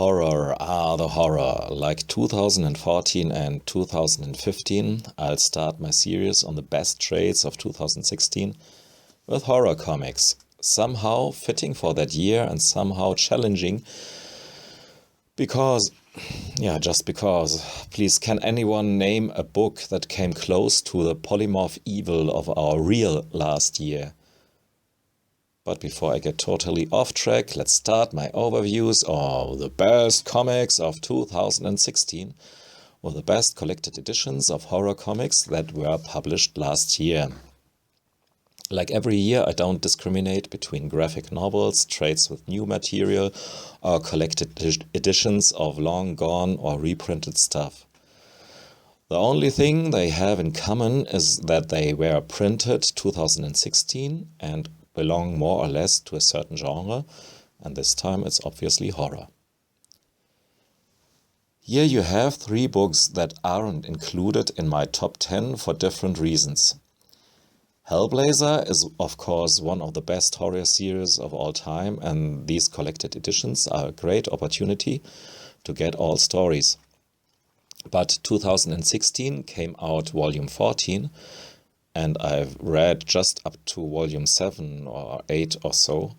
Horror, the horror. Like 2014 and 2015, I'll start my series on the best trades of 2016 with horror comics. Somehow fitting for that year and somehow challenging because, just because. Please, can anyone name a book that came close to the polymorph evil of our real last year? But before I get totally off track, let's start my overviews of the best comics of 2016 or the best collected editions of horror comics that were published last year. Like every year, I don't discriminate between graphic novels, trades with new material, or collected editions of long gone or reprinted stuff. The only thing they have in common is that they were printed 2016 and belong more or less to a certain genre, and this time it's obviously horror. Here you have 3 books that aren't included in my top 10 for different reasons. Hellblazer is of course one of the best horror series of all time, and these collected editions are a great opportunity to get all stories. But 2016 came out volume 14, and I've read just up to volume 7 or 8 or so.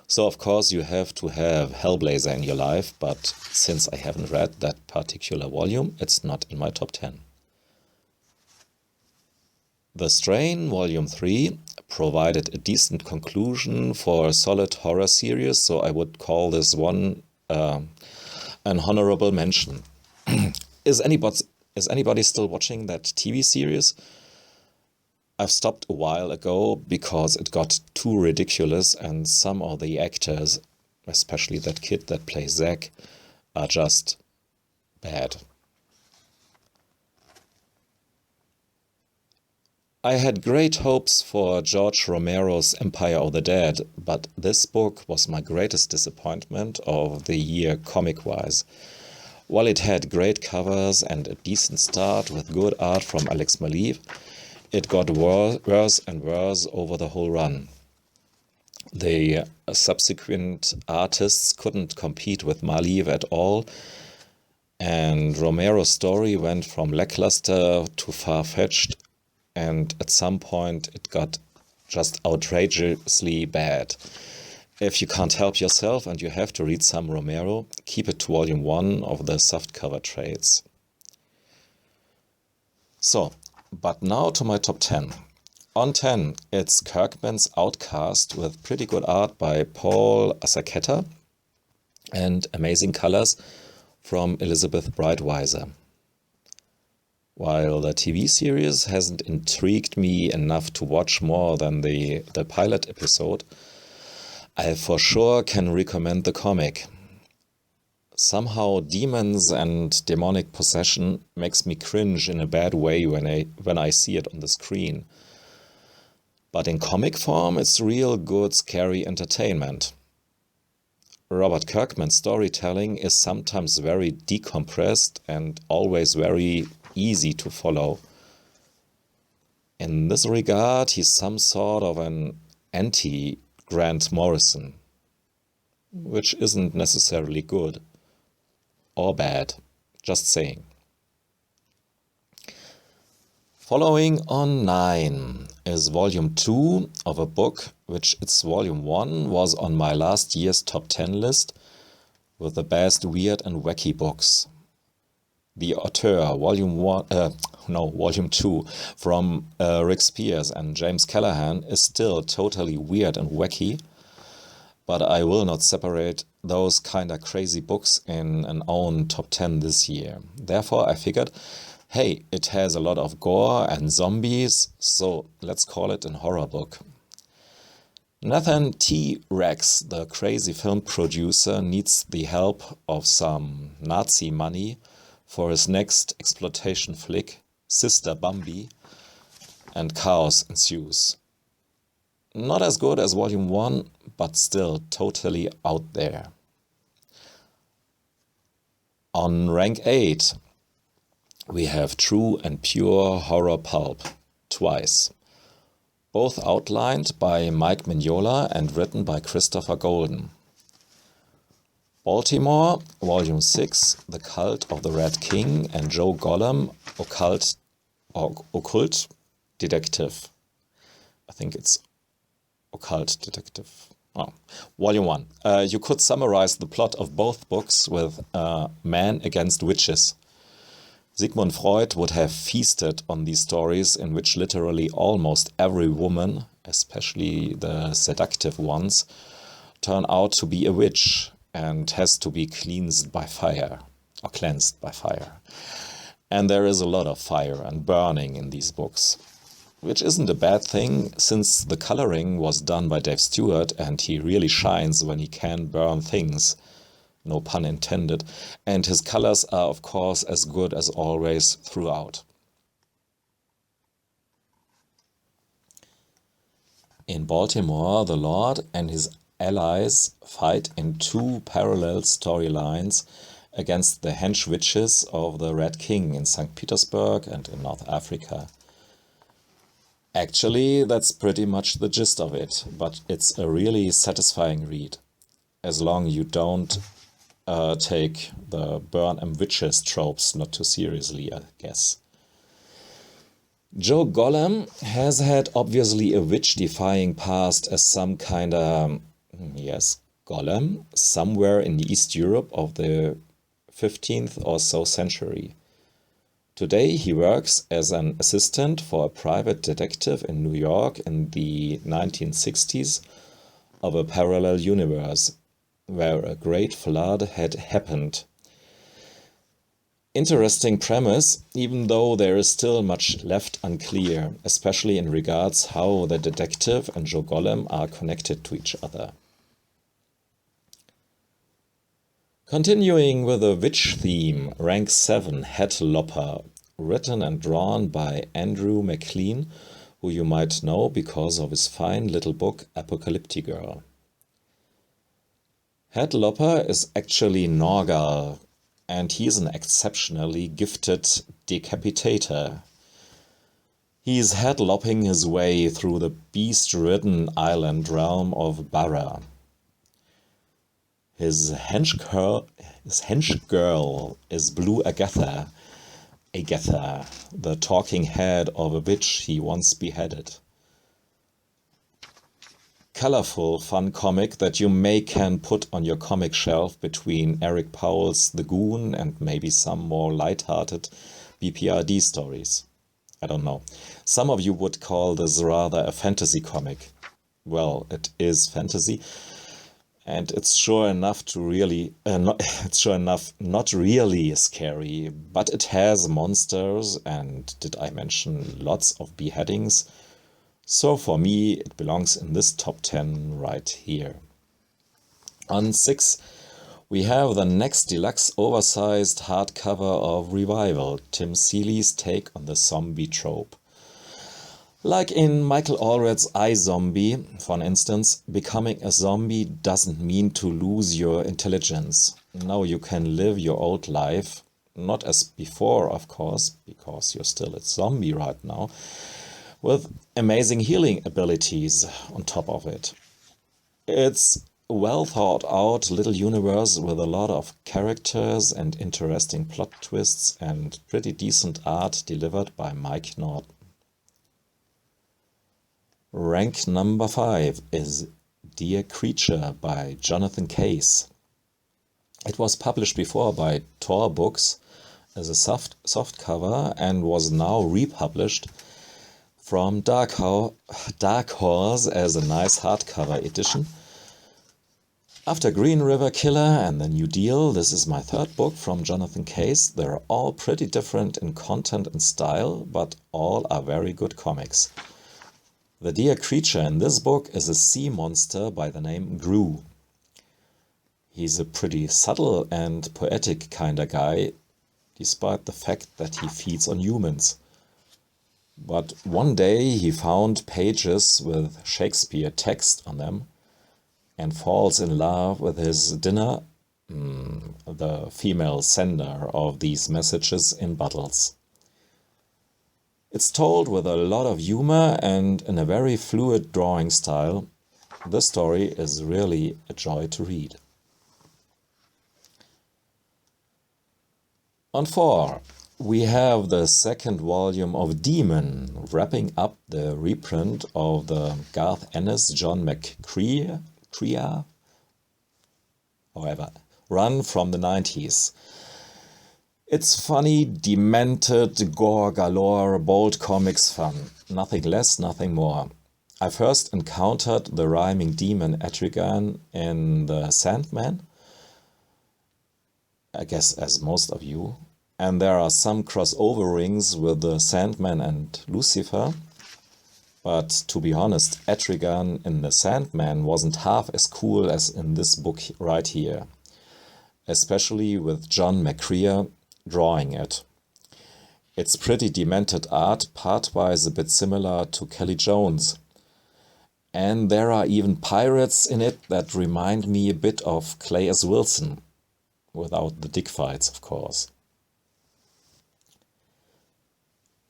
So of course you have to have Hellblazer in your life, but since I haven't read that particular volume, it's not in my top 10. The Strain, volume 3, provided a decent conclusion for a solid horror series, so I would call this one an honorable mention. Is anybody still watching that TV series? I've stopped a while ago because it got too ridiculous and some of the actors, especially that kid that plays Zack, are just bad. I had great hopes for George Romero's Empire of the Dead, but this book was my greatest disappointment of the year comic-wise. While it had great covers and a decent start with good art from Alex Maleev, it got worse and worse over the whole run. The subsequent artists couldn't compete with Maleev at all, and Romero's story went from lackluster to far-fetched, and at some point it got just outrageously bad. If you can't help yourself and you have to read some Romero, keep it to volume 1 of the softcover trades. So, but now to my top 10. On 10, it's Kirkman's Outcast with pretty good art by Paul Acqueta and amazing colors from Elizabeth Breitweiser. While the TV series hasn't intrigued me enough to watch more than the pilot episode, I for sure can recommend the comic. Somehow demons and demonic possession makes me cringe in a bad way when I see it on the screen. But in comic form, it's real good scary entertainment. Robert Kirkman's storytelling is sometimes very decompressed and always very easy to follow. In this regard, he's some sort of an anti-Grant Morrison, which isn't necessarily good. Or bad, just saying. Following on 9 is volume 2 of a book which its volume 1 was on my last year's top 10 list with the best weird and wacky books. The Auteur, volume 2 from Rick Spears and James Callahan is still totally weird and wacky, but I will not separate those kinda crazy books in an own top 10 this year. Therefore, I figured, hey, it has a lot of gore and zombies, so let's call it a horror book. Nathan T. Rex, the crazy film producer, needs the help of some Nazi money for his next exploitation flick, Sister Bambi, and chaos ensues. Not as good as volume 1, but still totally out there. On rank 8, we have True and Pure Horror Pulp, twice. Both outlined by Mike Mignola and written by Christopher Golden. Baltimore, Volume 6, The Cult of the Red King, and Joe Gollum, Occult Detective. I think it's Occult Detective. Oh. Volume 1. You could summarize the plot of both books with Man Against Witches. Sigmund Freud would have feasted on these stories in which literally almost every woman, especially the seductive ones, turn out to be a witch and has to be cleansed by fire, or cleansed by fire. And there is a lot of fire and burning in these books, which isn't a bad thing since the coloring was done by Dave Stewart and he really shines when he can burn things. No pun intended, and his colors are of course as good as always throughout. In Baltimore, the Lord and his allies fight in two parallel storylines against the hench witches of the Red King in St. Petersburg and in North Africa. Actually, that's pretty much the gist of it, but it's a really satisfying read, as long as you don't take the burn 'em witches tropes not too seriously, I guess. Joe Gollum has had obviously a witch-defying past as some kind of, yes, Gollum, somewhere in East Europe of the 15th or so century. Today he works as an assistant for a private detective in New York in the 1960s of a parallel universe, where a great flood had happened. Interesting premise, even though there is still much left unclear, especially in regards how the detective and Joe Gollum are connected to each other. Continuing with the witch theme, rank 7, Headlopper, written and drawn by Andrew MacLean, who you might know because of his fine little book Apocalyptic Girl. Headlopper is actually Norgal, and he is an exceptionally gifted decapitator. He is headlopping his way through the beast-ridden island realm of Barra. His hench girl is Blue Agatha, the talking head of a witch he once beheaded. Colorful, fun comic that you can put on your comic shelf between Eric Powell's The Goon and maybe some more light-hearted BPRD stories. I don't know. Some of you would call this rather a fantasy comic. Well, it is fantasy, and it's sure enough not really scary, but it has monsters, and did I mention lots of beheadings? So for me, it belongs in this top 10 right here. On 6, we have the next deluxe oversized hardcover of Revival, Tim Seeley's take on the zombie trope. Like in Michael Allred's iZombie, for instance, becoming a zombie doesn't mean to lose your intelligence. No, you can live your old life, not as before, of course, because you're still a zombie right now, with amazing healing abilities on top of it. It's a well thought out little universe with a lot of characters and interesting plot twists and pretty decent art delivered by Mike Norton. Rank number 5 is Dear Creature by Jonathan Case. It was published before by Tor Books as a softcover and was now republished from Dark Horse as a nice hardcover edition. After Green River Killer and The New Deal, this is my third book from Jonathan Case. They're all pretty different in content and style, but all are very good comics. The Dear Creature in this book is a sea monster by the name Gru. He's a pretty subtle and poetic kinda guy, despite the fact that he feeds on humans. But one day he found pages with Shakespeare text on them and falls in love with his dinner, the female sender of these messages in bottles. It's told with a lot of humor and in a very fluid drawing style. This story is really a joy to read. On 4, we have the second volume of Demon, wrapping up the reprint of the Garth Ennis, John McCrea, however, run from the 90s. It's funny, demented, gore galore, bold comics fun. Nothing less, nothing more. I first encountered the rhyming demon Etrigan in The Sandman, I guess as most of you, and there are some crossoverings with The Sandman and Lucifer, but to be honest, Etrigan in The Sandman wasn't half as cool as in this book right here, especially with John McCrea drawing it. It's pretty demented art, part-wise a bit similar to Kelly Jones. And there are even pirates in it that remind me a bit of Clay S. Wilson, without the dick fights, of course.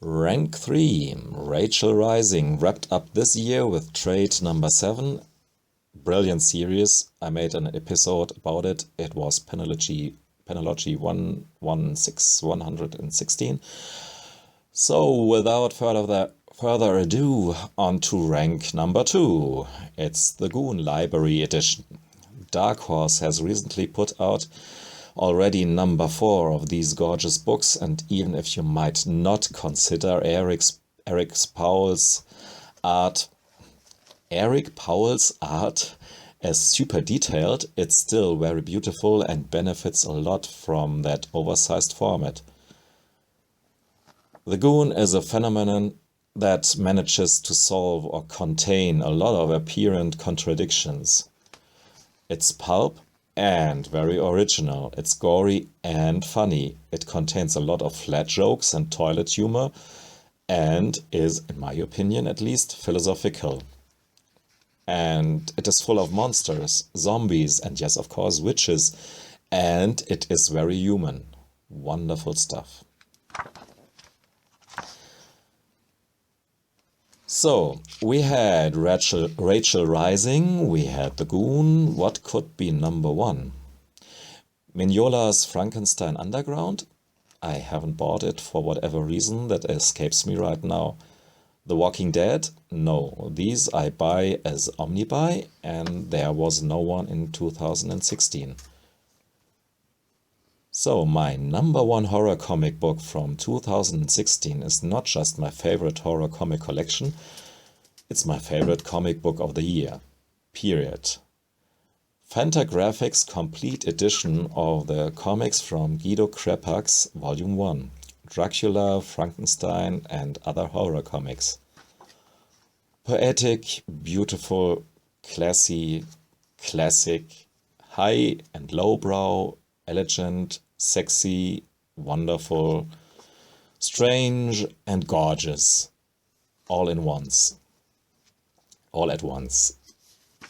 Rank 3, Rachel Rising, wrapped up this year with trade number 7. Brilliant series. I made an episode about it. It was panellogy 116. So without further ado, on to rank number 2. It's the Goon Library Edition. Dark Horse has recently put out already number 4 of these gorgeous books, and even if you might not consider Eric Powell's art as super detailed, it's still very beautiful and benefits a lot from that oversized format. The Goon is a phenomenon that manages to solve or contain a lot of apparent contradictions. It's pulp and very original. It's gory and funny. It contains a lot of flat jokes and toilet humor, and is, in my opinion at least, philosophical. And it is full of monsters, zombies, and yes, of course, witches. And it is very human. Wonderful stuff. So, we had Rachel Rising, we had The Goon. What could be number 1? Mignola's Frankenstein Underground? I haven't bought it for whatever reason that escapes me right now. The Walking Dead? No, these I buy as omnibi, and there was no one in 2016. So, my number 1 horror comic book from 2016 is not just my favorite horror comic collection, it's my favorite comic book of the year. Period. Fantagraphics Complete Edition of the comics from Guido Crepax, Volume 1. Dracula, Frankenstein, and other horror comics. Poetic, beautiful, classy, classic, high and lowbrow, elegant, sexy, wonderful, strange, and gorgeous, all at once,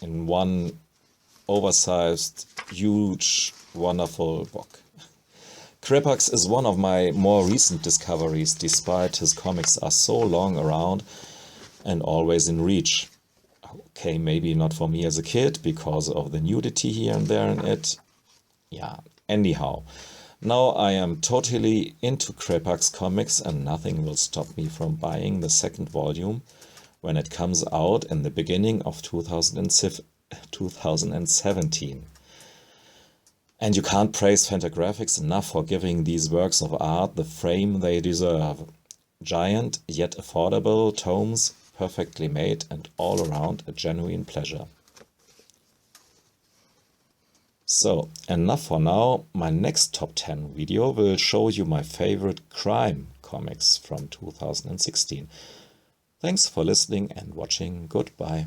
in one oversized, huge, wonderful book. Crepax is one of my more recent discoveries, despite his comics are so long around and always in reach. Okay, maybe not for me as a kid, because of the nudity here and there in it. Yeah, anyhow. Now I am totally into Crepax comics, and nothing will stop me from buying the second volume when it comes out in the beginning of 2017. And you can't praise Fantagraphics enough for giving these works of art the fame they deserve. Giant yet affordable tomes, perfectly made and all around a genuine pleasure. So, enough for now. My next top 10 video will show you my favorite crime comics from 2016. Thanks for listening and watching. Goodbye.